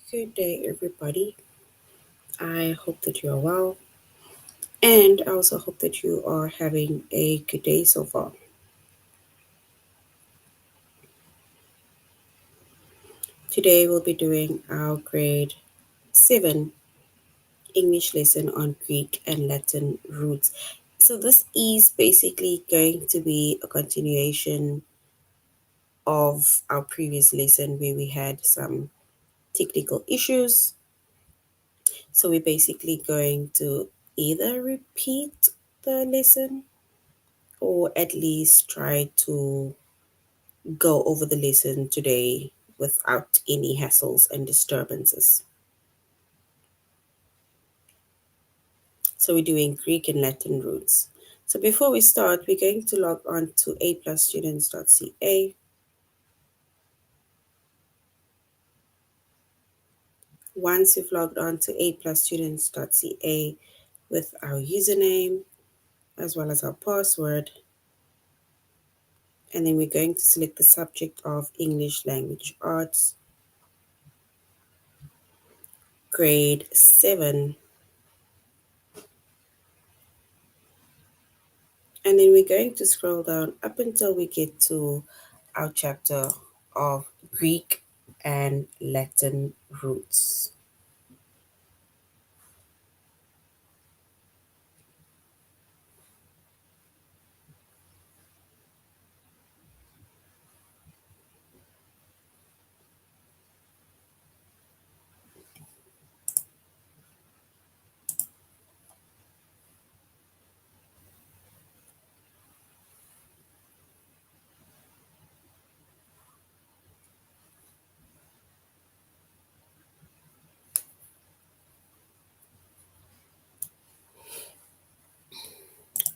Good day, everybody. I hope that you are well, and I also hope that you are having a good day so far. Today, we'll be doing our grade 7 English lesson on Greek and Latin roots. So, this is basically going to be a continuation of our previous lesson where we had some technical issues. So, we're basically going to either repeat the lesson or at least try to go over the lesson today without any hassles and disturbances. So we're doing Greek and Latin roots. So before we start, we're going to log on to aplusstudents.ca. Once you've logged on to aplusstudents.ca with our username as well as our password, and then we're going to select the subject of English Language Arts, grade 7. And then we're going to scroll down up until we get to our chapter of Greek and Latin roots.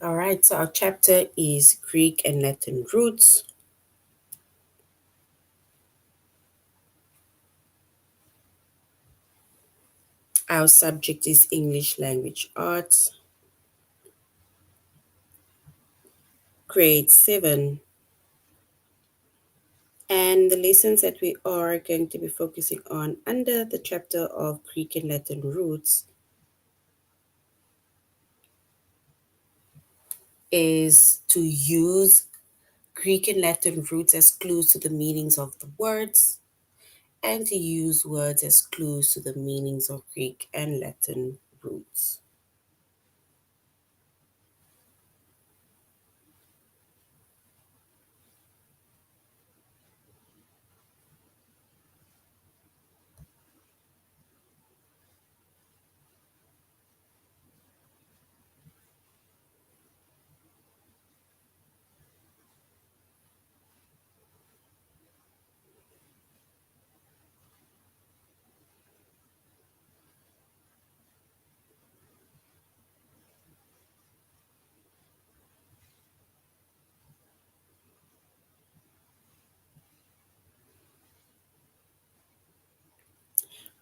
All right, so our chapter is Greek and Latin roots. Our subject is English Language Arts, grade 7. And the lessons that we are going to be focusing on under the chapter of Greek and Latin roots is to use Greek and Latin roots as clues to the meanings of the words, and to use words as clues to the meanings of Greek and Latin roots.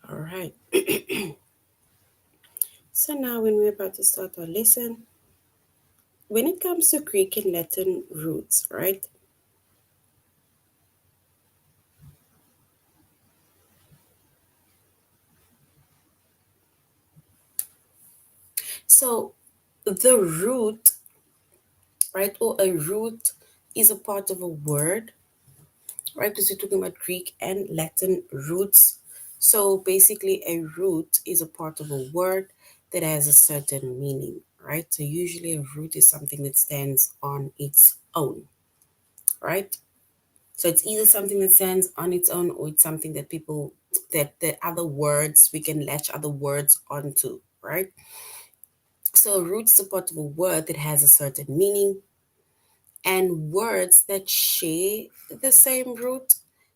All right. So now when we're about to start our lesson, when it comes to Greek and Latin roots, right? So the root, right, or a root is a part of a word, right? Because we're talking about Greek and Latin roots. So basically, a root is a part of a word that has a certain meaning, right? So usually, a root is something that stands on its own, right? So it's either something that stands on its own, or it's something that that other words, we can latch other words onto, right? So a root is a part of a word that has a certain meaning, and words that share the same root,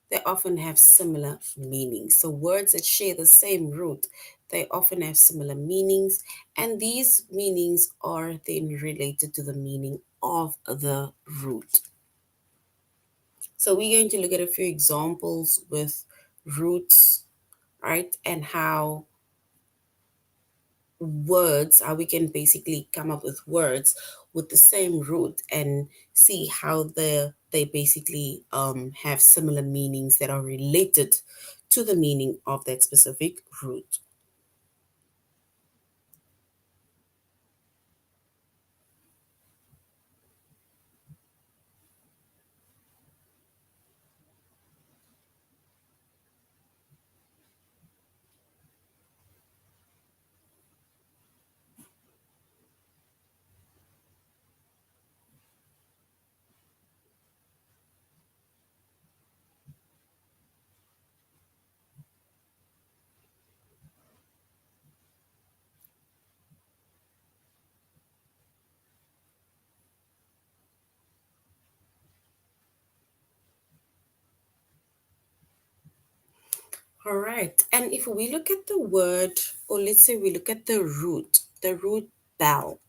they often have similar meanings. So words that share the same root, they often have similar meanings, and these meanings are then related to the meaning of the root. So we're going to look at a few examples with roots, right? And how we can basically come up with words with the same root and see how they basically have similar meanings that are related to the meaning of that specific root. All right. And if we look at the word, or let's say we look at the root bell,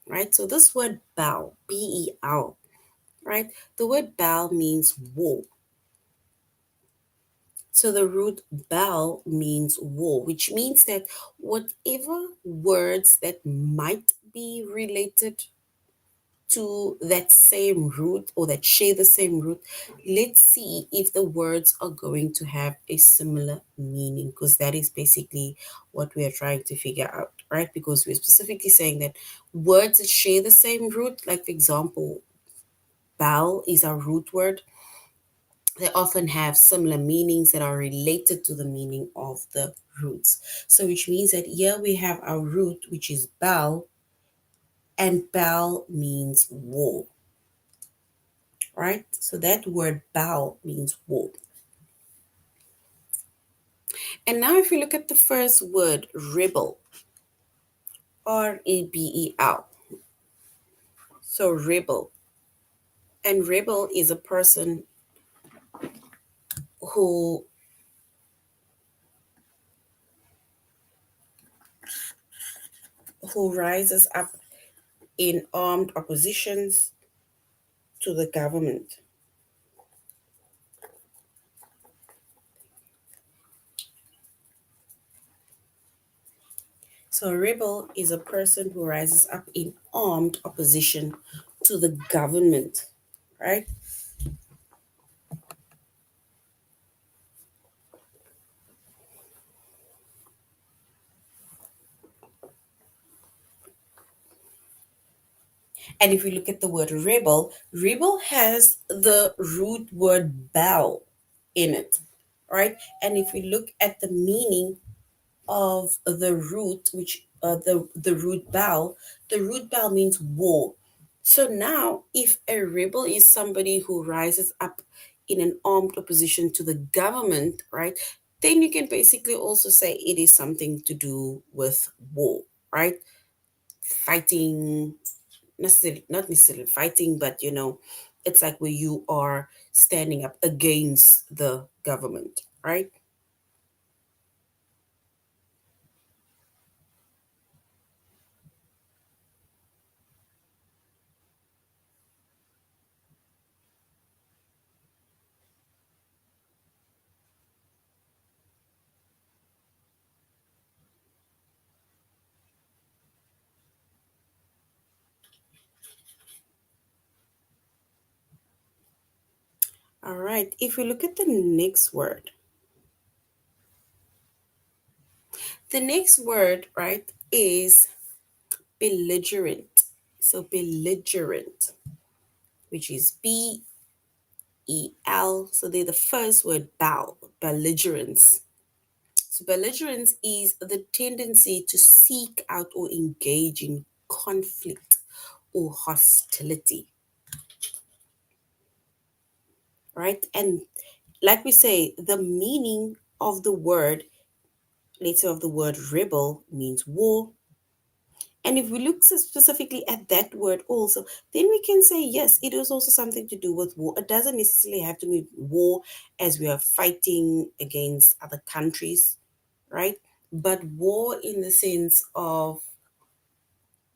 right? So this word bell, B-E-L, right? The word bell means war. So the root bell means war, which means that whatever words that might be related to that same root or that share the same root, let's see if the words are going to have a similar meaning, because that is basically what we are trying to figure out, right? Because we're specifically saying that words that share the same root, like for example, bell is our root word, they often have similar meanings that are related to the meaning of the roots. So which means that here we have our root, which is bell, and bell means war, right? So that word bell means war. And now if you look at the first word, rebel, R-E-B-E-L. So rebel. And rebel is a person who rises up in armed oppositions to the government. So a rebel is a person who rises up in armed opposition to the government, right? And if we look at the word rebel, rebel has the root word bell in it, right? And if we look at the meaning of the root, which the root bell, the root bell means war. So now, if a rebel is somebody who rises up in an armed opposition to the government, right? Then you can basically also say it is something to do with war, right? Fighting, necessarily not necessarily fighting, but it's like where you are standing up against the government, right? All right. If we look at the next word, the next word, right, is belligerent. So belligerent, which is B-E-L. So they're the first word, belligerence. So belligerence is the tendency to seek out or engage in conflict or hostility, right? And like we say, the meaning of the word, let's say of the word rebel, means war. And if we look specifically at that word also, then we can say, yes, it is also something to do with war. It doesn't necessarily have to mean war as we are fighting against other countries, right? But war in the sense of,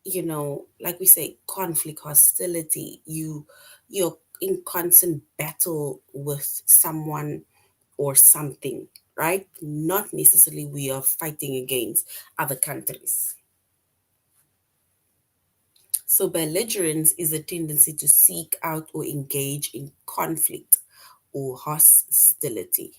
like we say, conflict, hostility. You're in constant battle with someone or something, right? Not necessarily we are fighting against other countries. So, belligerence is a tendency to seek out or engage in conflict or hostility.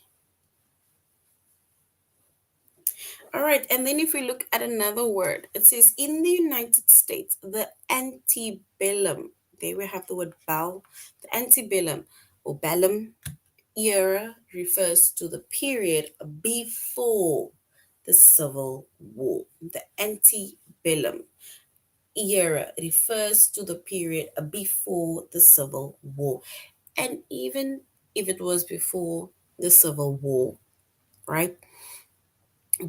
All right, and then if we look at another word, it says in the United States, the antebellum, there we have the word bell, the antebellum or bellum era refers to the period before the Civil War. The antebellum era refers to the period before the Civil War. And even if it was before the Civil War, right?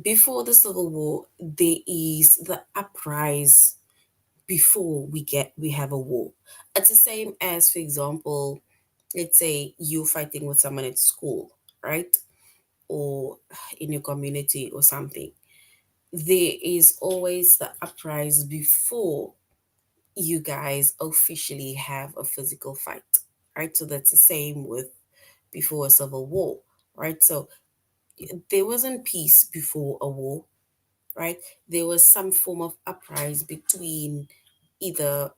Before the Civil War, there is the uprise before we have a war. It's the same as, for example, let's say you fighting with someone at school, right? Or in your community or something. There is always the uprise before you guys officially have a physical fight, right? So that's the same with before a civil war, right? So there wasn't peace before a war, right? There was some form of uprise between either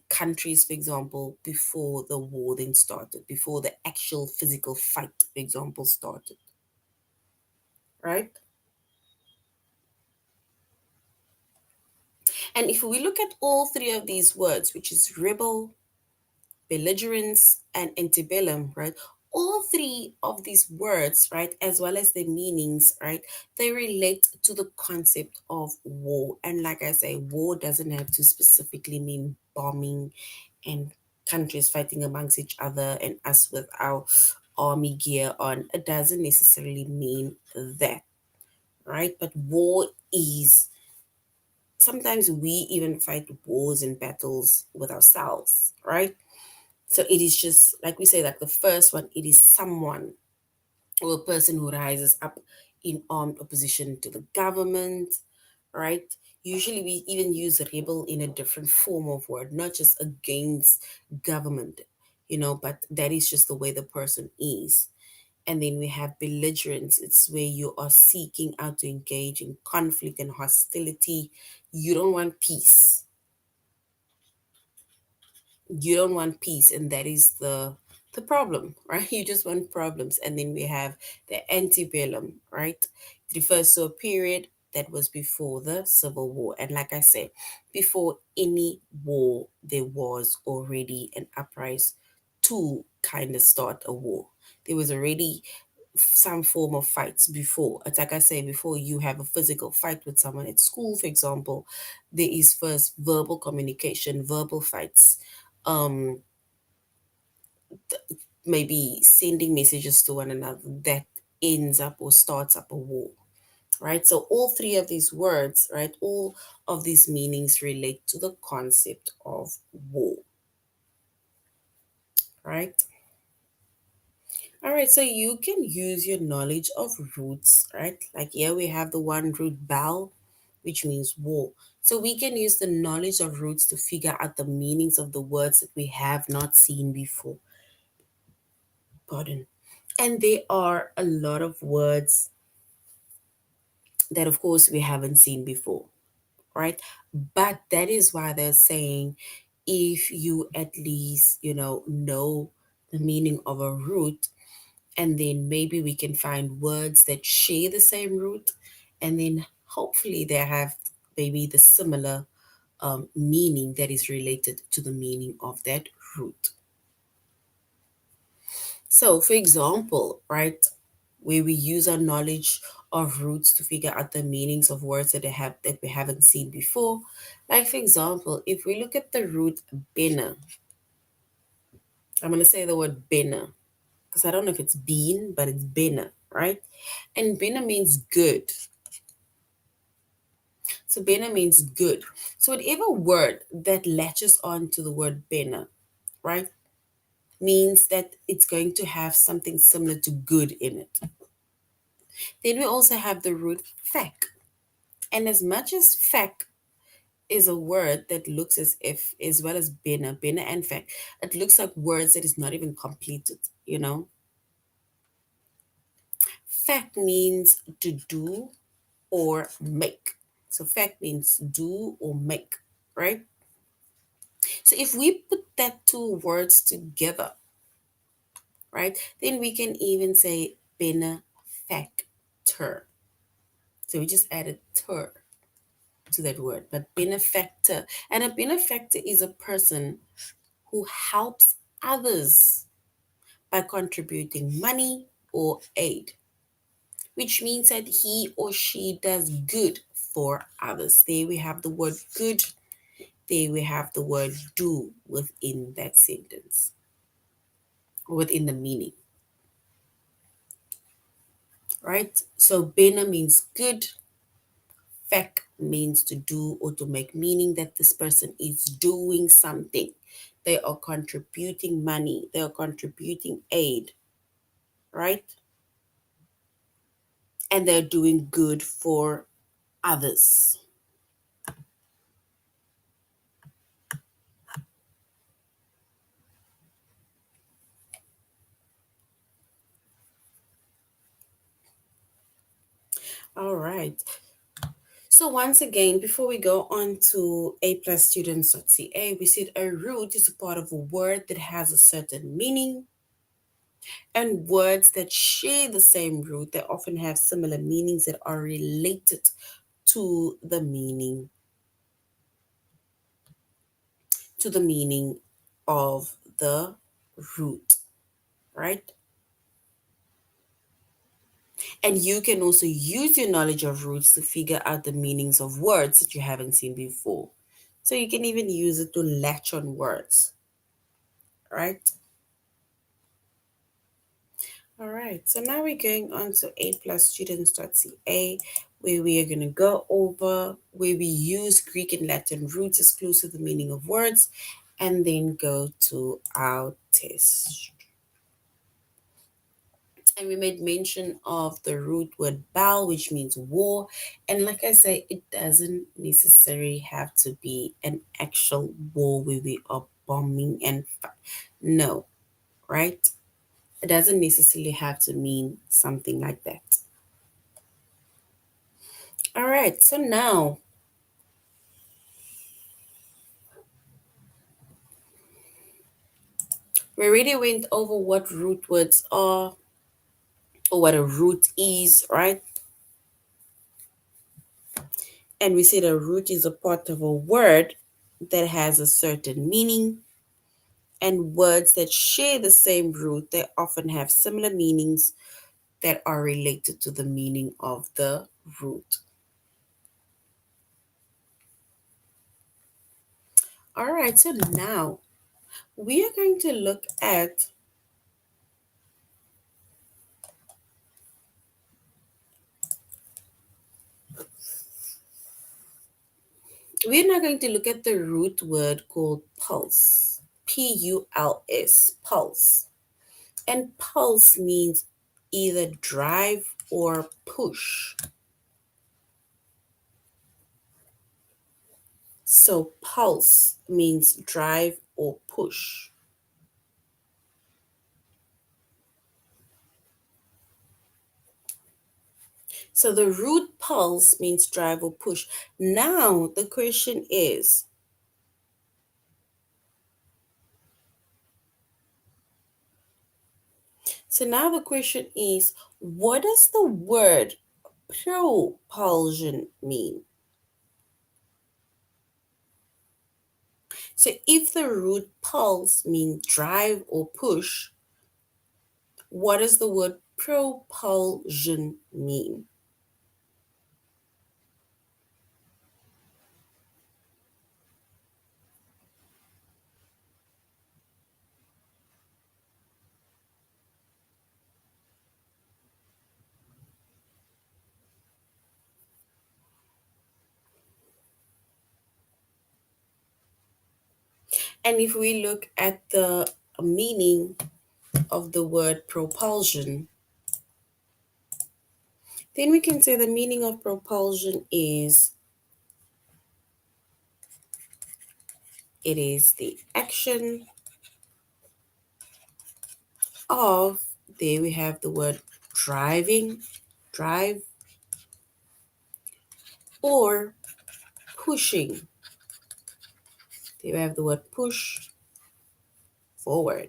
countries, for example, before the war then started, before the actual physical fight, for example, started, right? And if we look at all three of these words, which is rebel, belligerence, and antebellum, right? All three of these words, right, as well as their meanings, right, they relate to the concept of war. And like I say, war doesn't have to specifically mean bombing and countries fighting amongst each other and us with our army gear on. It doesn't necessarily mean that, right? But war is sometimes we even fight wars and battles with ourselves, right? So it is just like we say, like the first one, it is someone or a person who rises up in armed opposition to the government, right? Usually we even use rebel in a different form of word, not just against government, but that is just the way the person is. And then we have belligerence. It's where you are seeking out to engage in conflict and hostility. You don't want peace. You don't want peace, and that is the problem, right? You just want problems. And then we have the antebellum, right? It refers to a period that was before the civil war. And like I said, before any war there was already an uprising to kind of start a war. There was already some form of fights before. It's like I say, before you have a physical fight with someone at school, for example, there is first verbal communication, verbal fights, um, maybe sending messages to one another that ends up or starts up a war, right? So all three of these words, right, all of these meanings relate to the concept of war, right? All right, so you can use your knowledge of roots, right? Like here we have the one root bal, which means war. So we can use the knowledge of roots to figure out the meanings of the words that we have not seen before. Pardon. And there are a lot of words that, of course, we haven't seen before, right? But that is why they're saying if you at least, know the meaning of a root, and then maybe we can find words that share the same root, and then hopefully they have maybe the similar meaning that is related to the meaning of that root. So, for example, right, where we use our knowledge of roots to figure out the meanings of words that we haven't seen before. Like, for example, if we look at the root bena, I'm gonna say the word bena because I don't know if it's bean, but it's bena, right? And bena means good. So bena means good. So whatever word that latches on to the word bena, right, means that it's going to have something similar to good in it. Then we also have the root fek. And as much as fek is a word that looks as if, as well as bena and fek, it looks like words that is not even completed. Fek means to do or make. So fek means do or make, right? So if we put that two words together, right, then we can even say benefactor, So we just added ter to that word. But benefactor, and a benefactor is a person who helps others by contributing money or aid, which means that he or she does good for others. There we have the word good. There we have the word do within that sentence, within the meaning, right? So bena means good, fact means to do or to make, meaning that this person is doing something. They are contributing money, they are contributing aid, right? And they're doing good for others. All right. So once again, before we go on to A plus students.ca, we said a root is a part of a word that has a certain meaning, and words that share the same root, they often have similar meanings that are related to the meaning of the root, right? And you can also use your knowledge of roots to figure out the meanings of words that you haven't seen before. So you can even use it to latch on words, right? All right, so now we're going on to A plus students.ca, where we are going to go over where we use Greek and Latin roots as clues to the meaning of words, and then go to our test. And we made mention of the root word bal, which means war. And like I say, it doesn't necessarily have to be an actual war where we are bombing and no, right? It doesn't necessarily have to mean something like that. All right, so now we already went over what root words are or what a root is, right? And we said a root is a part of a word that has a certain meaning, and words that share the same root, they often have similar meanings that are related to the meaning of the root. All right, so now we are going to look at we're now going to look at the root word called pulse. Puls, pulse. And pulse means either drive or push. So pulse means drive or push. So the root pulse means drive or push. Now the question is, what does the word propulsion mean? So if the root pulse means drive or push, what does the word propulsion mean? And if we look at the meaning of the word propulsion, then we can say the meaning of propulsion is it is the action of, there we have the word driving, drive, or pushing. There we have the word push forward,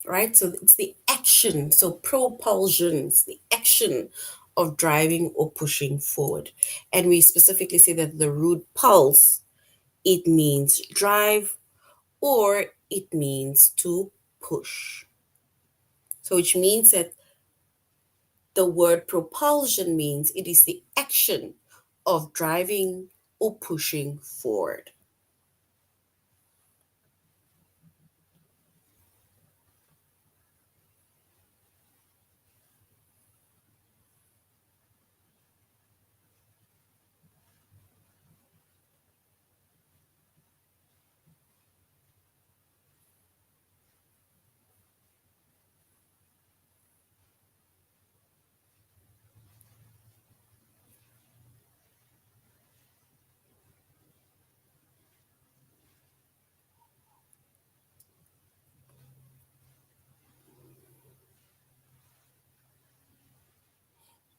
right? So it's the action. So propulsion, it's the action of driving or pushing forward. And we specifically say that the root pulse, it means drive or it means to push. So which means that the word propulsion means it is the action of driving or pushing forward.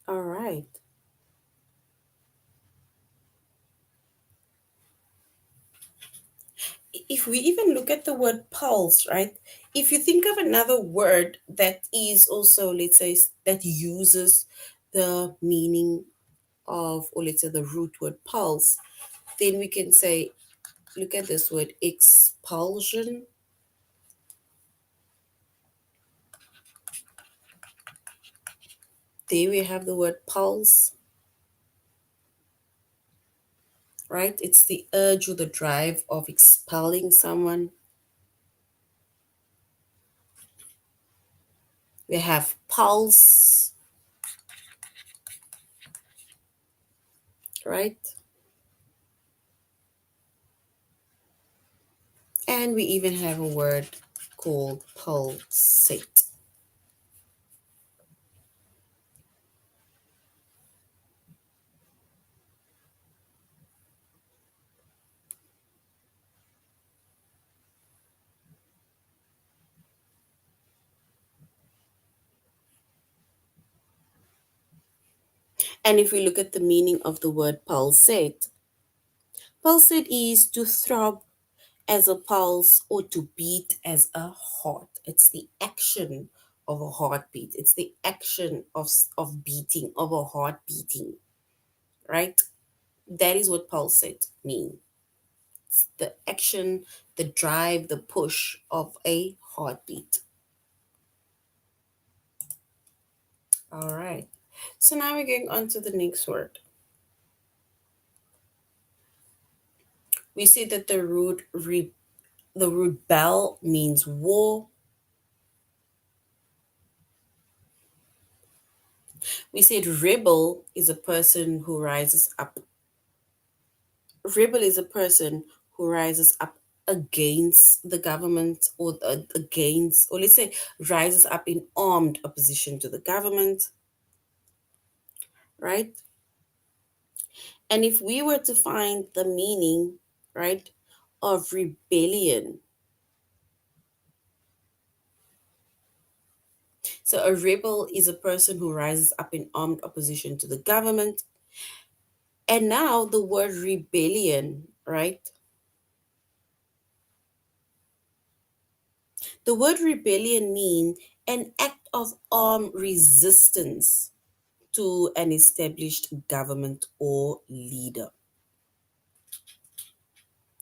All right. If we even look at the word pulse, right? If you think of another word that is also, let's say, that uses the meaning of, or let's say the root word pulse, then we can say, look at this word expulsion. There we have the word pulse, right? It's the urge or the drive of expelling someone. We have pulse, right? And we even have a word called pulsate. And if we look at the meaning of the word pulsate, pulsate is to throb as a pulse or to beat as a heart. It's the action of a heartbeat. It's the action of beating, of a heart beating, right? That is what pulsate means. It's the action, the drive, the push of a heartbeat. All right. So now we're going on to the next word. We see that the root bell means war. We said rebel is a person who rises up. Rebel is a person who rises up against the government or against, or let's say, rises up in armed opposition to the government, right? And if we were to find the meaning, right, of rebellion, so a rebel is a person who rises up in armed opposition to the government. And now the word rebellion, right? The word rebellion means an act of armed resistance to an established government or leader.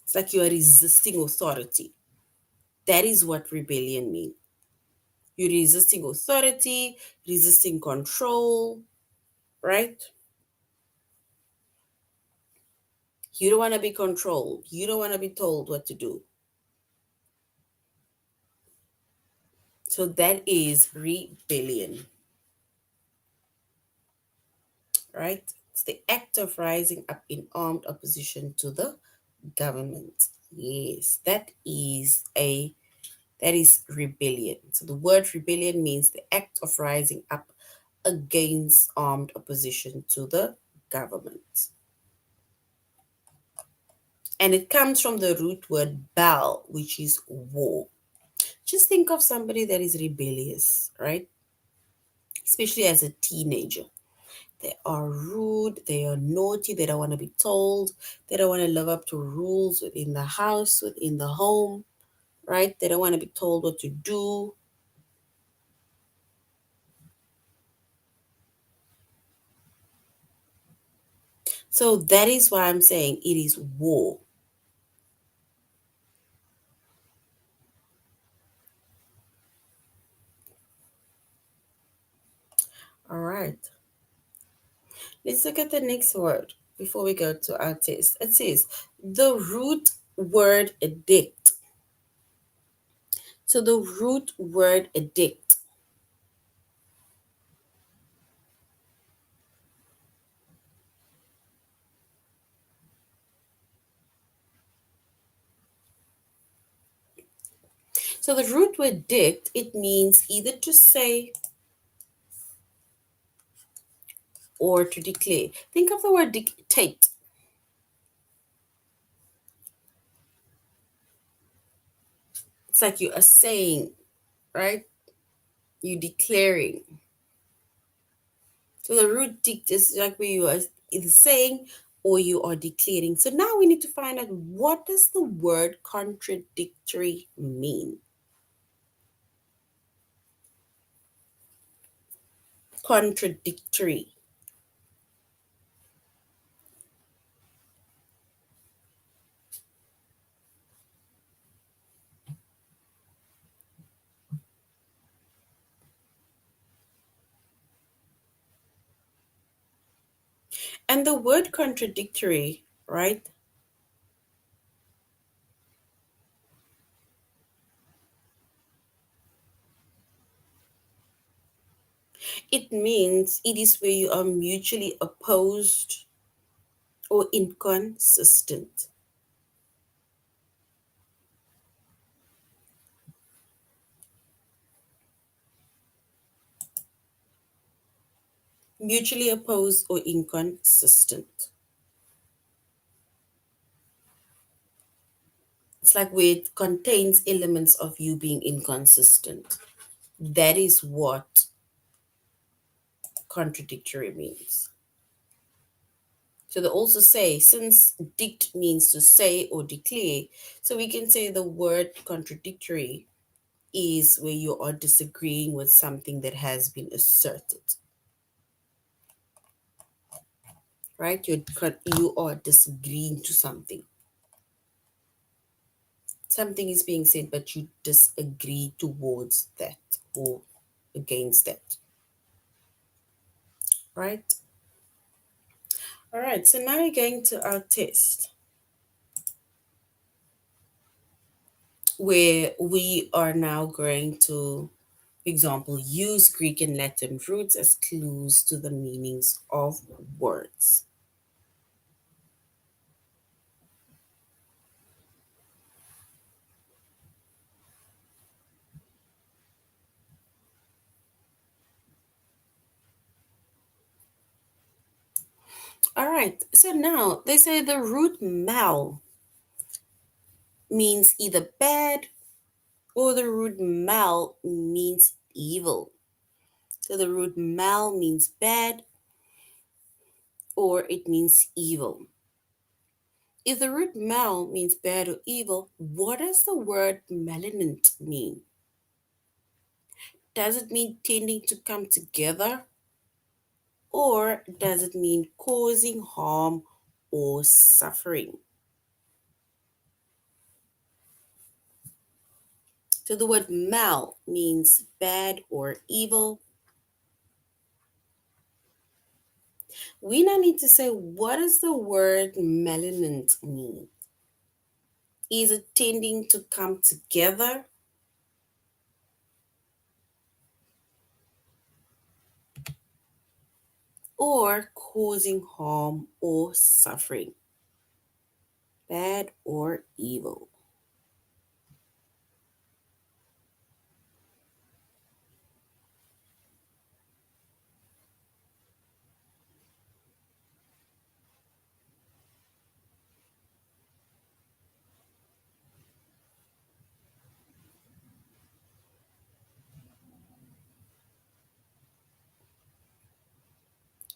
It's like you are resisting authority. That is what rebellion means. You're resisting authority, resisting control, right? You don't want to be controlled. You don't want to be told what to do. So that is rebellion, right? It's the act of rising up in armed opposition to the government. Yes, that is rebellion. So the word rebellion means the act of rising up against armed opposition to the government. And it comes from the root word bal, which is war. Just think of somebody that is rebellious, right? Especially as a teenager. They are rude, they are naughty, they don't want to be told, they don't want to live up to rules within the house, within the home, right? They don't want to be told what to do. So that is why I'm saying it is war. All right. Let's look at the next word before we go to our test. It says the root word addict. So the root word addict. So the root word addict, it means either to say or to declare. Think of the word dictate. It's like you are saying, right? You declaring. So the root dict is like where you are either saying or you are declaring. So now we need to find out, what does the word contradictory mean? Contradictory. And the word contradictory, right? It means it is where you are mutually opposed or inconsistent. Mutually opposed or inconsistent. It's like where it contains elements of you being inconsistent. That is what contradictory means. So they also say, since dict means to say or declare, so we can say the word contradictory is where you are disagreeing with something that has been asserted, right? You are disagreeing to something. Something is being said, but you disagree towards that or against that, right? All right, so now we're going to our test where we are now going to, for example, use Greek and Latin roots as clues to the meanings of words. All right, so now they say the root mal means either bad or the root mal means evil. So the root mal means bad or it means evil. If the root mal means bad or evil, what does the word malignant mean? Does it mean tending to come together, or does it mean causing harm or suffering? So the word mal means bad or evil. We now need to say, what does the word malignant mean? Is it tending to come together, or causing harm or suffering? Bad or evil?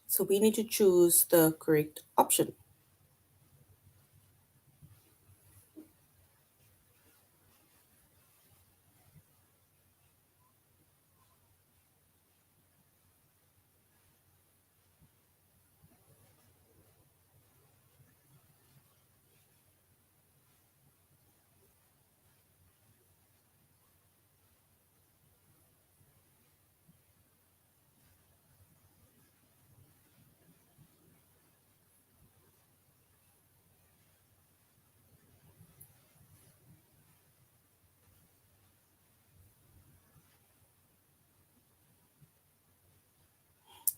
So we need to choose the correct option.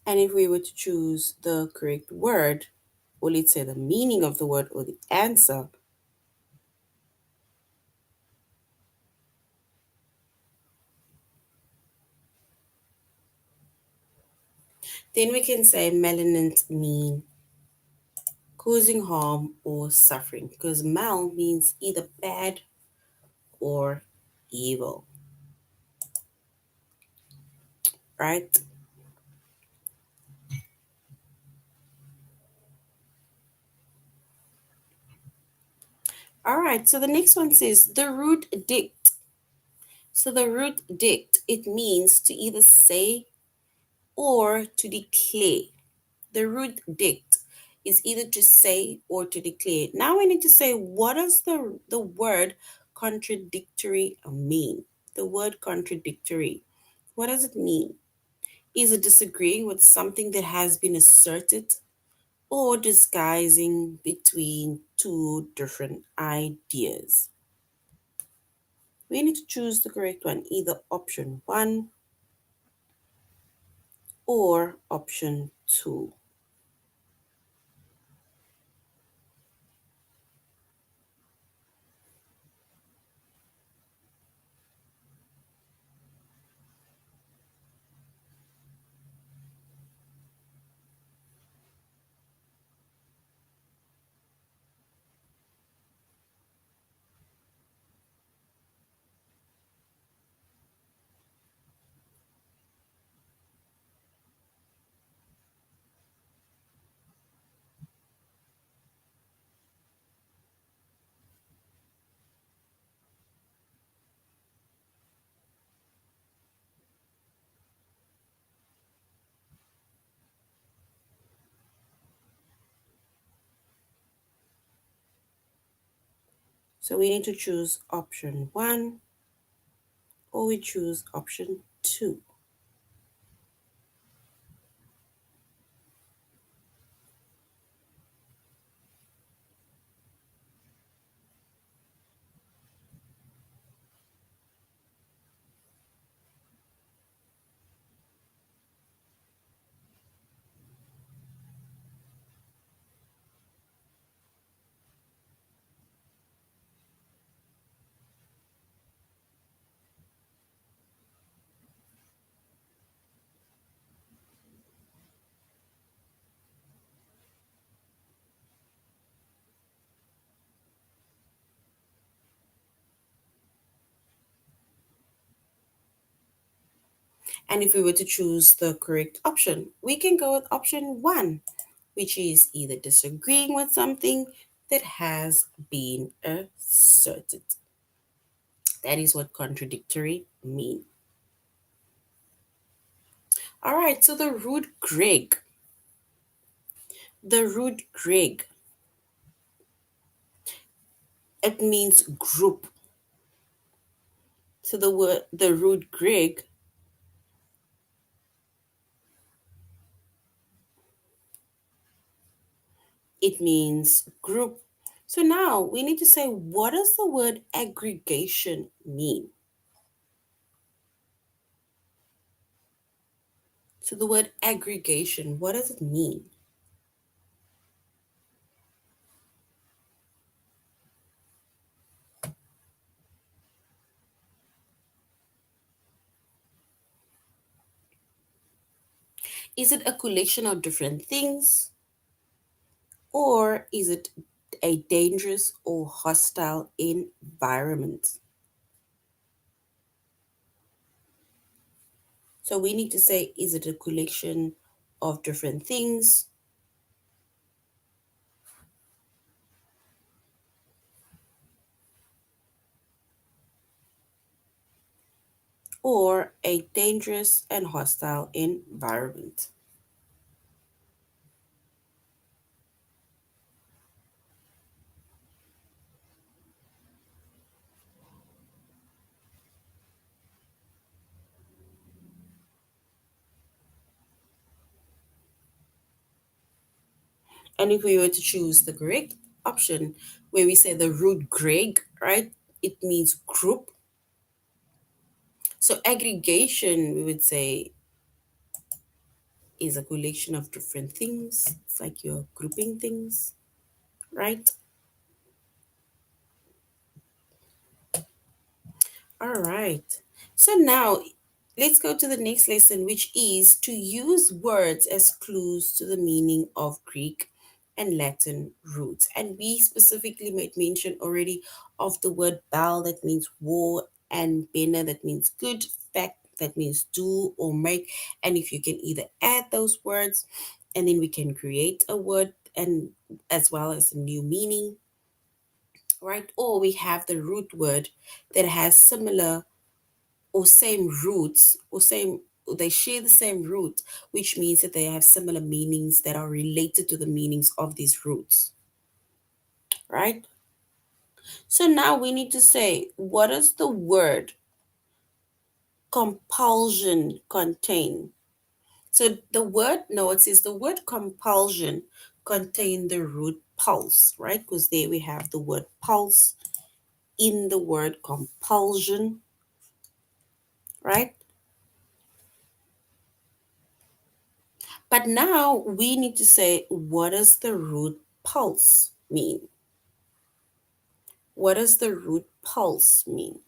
And if we were to choose the correct word, or let's say the meaning of the word or the answer, then we can say malignant mean causing harm or suffering, because mal means either bad or evil, right? All right, so the next one says the root dict. So the root dict, it means to either say or to declare. The root dict is either to say or to declare. Now we need to say, what does the word contradictory mean? The word contradictory, what does it mean? Is it disagreeing with something that has been asserted or disguising between two different ideas? We need to choose the correct one, either option one or option two. So we need to choose option one or we choose option two. And if we were to choose the correct option, we can go with option one, which is either disagreeing with something that has been asserted. That is what contradictory mean. All right, so the root Greg. The root Greg, it means group. So the root Greg, it means group. So now we need to say, what does the word aggregation mean? So the word aggregation, what does it mean? Is it a collection of different things? Or is it a dangerous or hostile environment? So we need to say, is it a collection of different things or a dangerous and hostile environment? And if we were to choose the correct option, where we say the root Greg, right? It means group. So aggregation, we would say is a collection of different things. It's like you're grouping things, right? All right. So now let's go to the next lesson, which is to use words as clues to the meaning of Greek and Latin roots. And we specifically made mention already of the word bal, that means war, and bene, that means good, fact, that means do or make. And if you can either add those words, and then we can create a word and as well as a new meaning, right? Or we have the root word that has similar or same roots or same, they share the same root, which means that they have similar meanings that are related to the meanings of these roots, right? So now we need to say, what does the word compulsion contain? So the word, no, it says the word compulsion contain the root pulse, right? Because there we have the word pulse in the word compulsion, right? But now we need to say, what does the root pulse mean? What does the root pulse mean?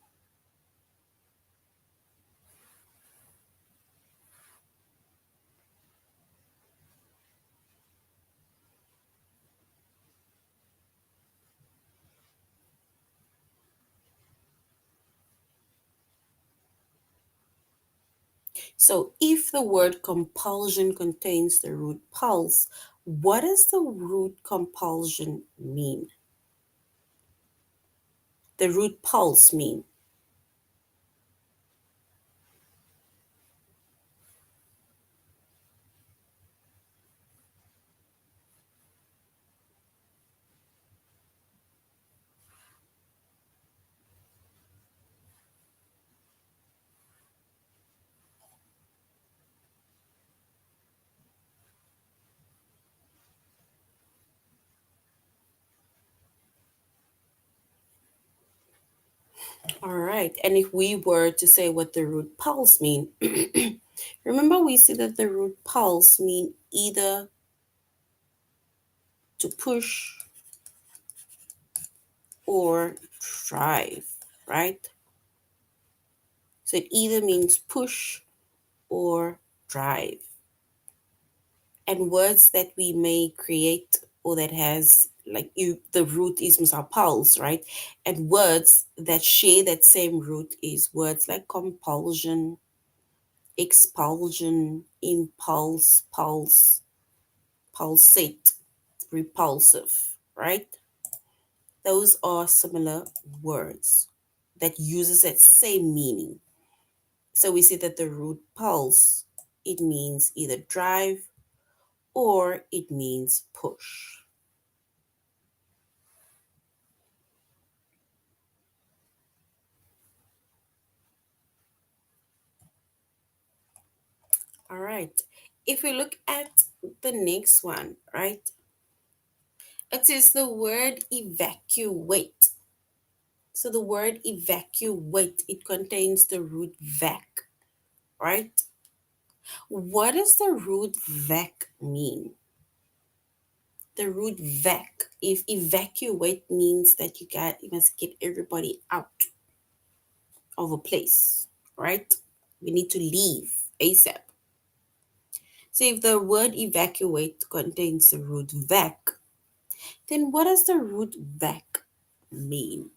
So if the word compulsion contains the root pulse, what does the root compulsion mean? The root pulse mean? All right. And if we were to say what the root pulse mean, remember we said that the root pulse mean either to push or drive, right? So it either means push or drive. And words that we may create or that has like you, the root is pulse, right? And words that share that same root is words like compulsion, expulsion, impulse, pulse, pulsate, repulsive, right? Those are similar words that uses that same meaning. So we see that the root pulse, it means either drive or it means push. All right. If we look at the next one, right? It says the word evacuate. So the word evacuate, it contains the root vac, right? What does the root vac mean? The root vac, if evacuate means that you must get everybody out of a place, right? We need to leave ASAP. So if the word evacuate contains the root vac, then what does the root vac mean?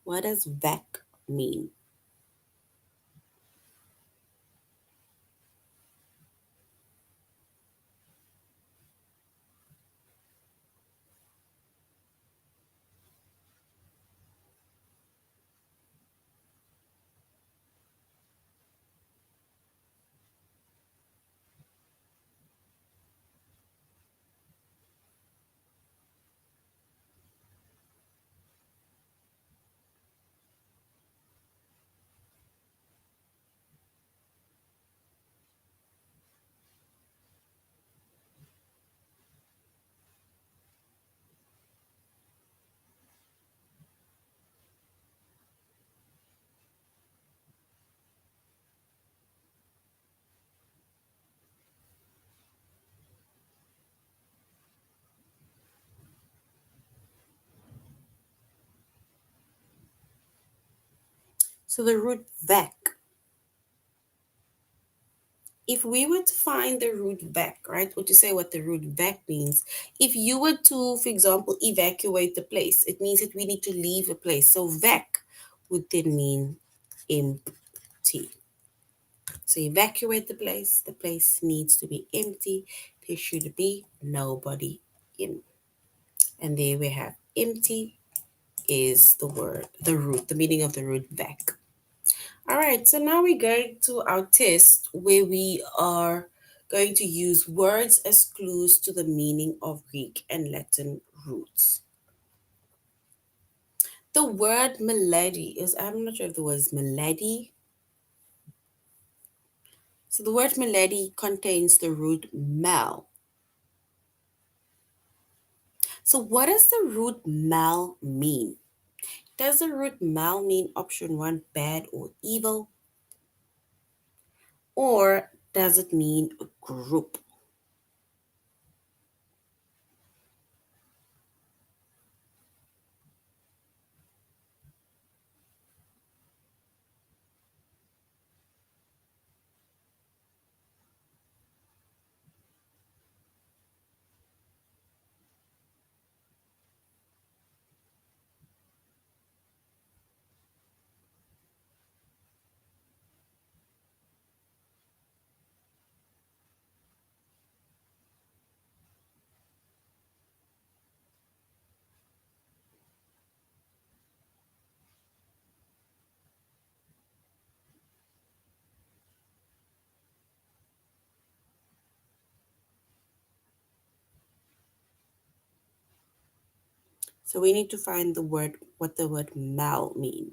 What does vac mean? So the root vac, if we were to find the root vac, right, or to say what the root vac means, if you were to, for example, evacuate the place, it means that we need to leave a place. So vac would then mean empty. So evacuate the place needs to be empty. There should be nobody in. And there we have empty is the word, the root, the meaning of the root vac. All right, so now we're going to our test where we are going to use words as clues to the meaning of Greek and Latin roots. The word melody is, I'm not sure if the word is melody. So the word melody contains the root mel. So what does the root mel mean? Does the root mel mean option one, bad or evil? Or does it mean a group? So we need to find the word, what the word mel mean.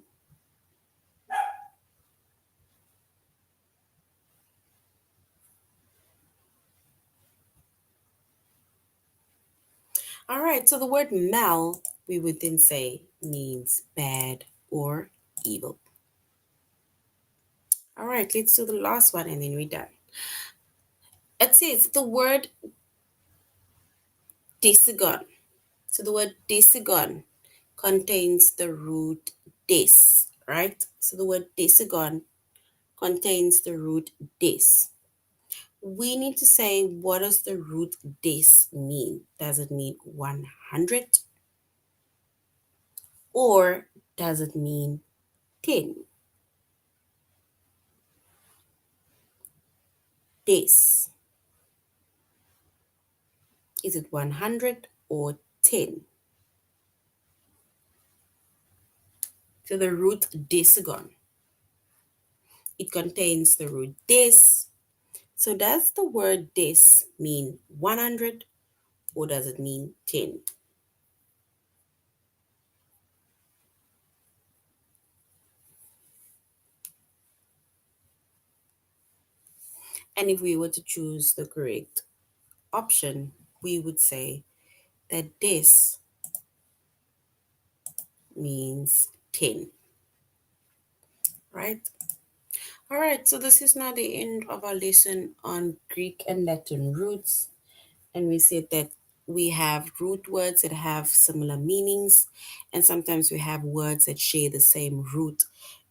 All right, so the word mal, we would then say means bad or evil. All right, let's do the last one and then we're done. It says the word decagon. So the word decagon contains the root des, right? So the word decagon contains the root des. We need to say, what does the root des mean? Does it mean 100? Or does it mean 10? Des. Is it 100 or 10? So the root decagon, it contains the root des. So does the word des mean 100 or does it mean 10? And if we were to choose the correct option, we would say that des means 10, right? All right, so this is now the end of our lesson on Greek and Latin roots. And we said that we have root words that have similar meanings, and sometimes we have words that share the same root.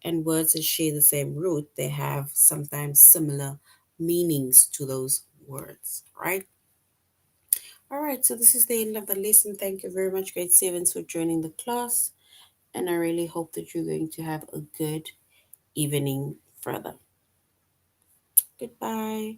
And words that share the same root, they have sometimes similar meanings to those words, right? All right, so this is the end of the lesson. Thank you very much, grade sevens, for joining the class. And I really hope that you're going to have a good evening further. Goodbye.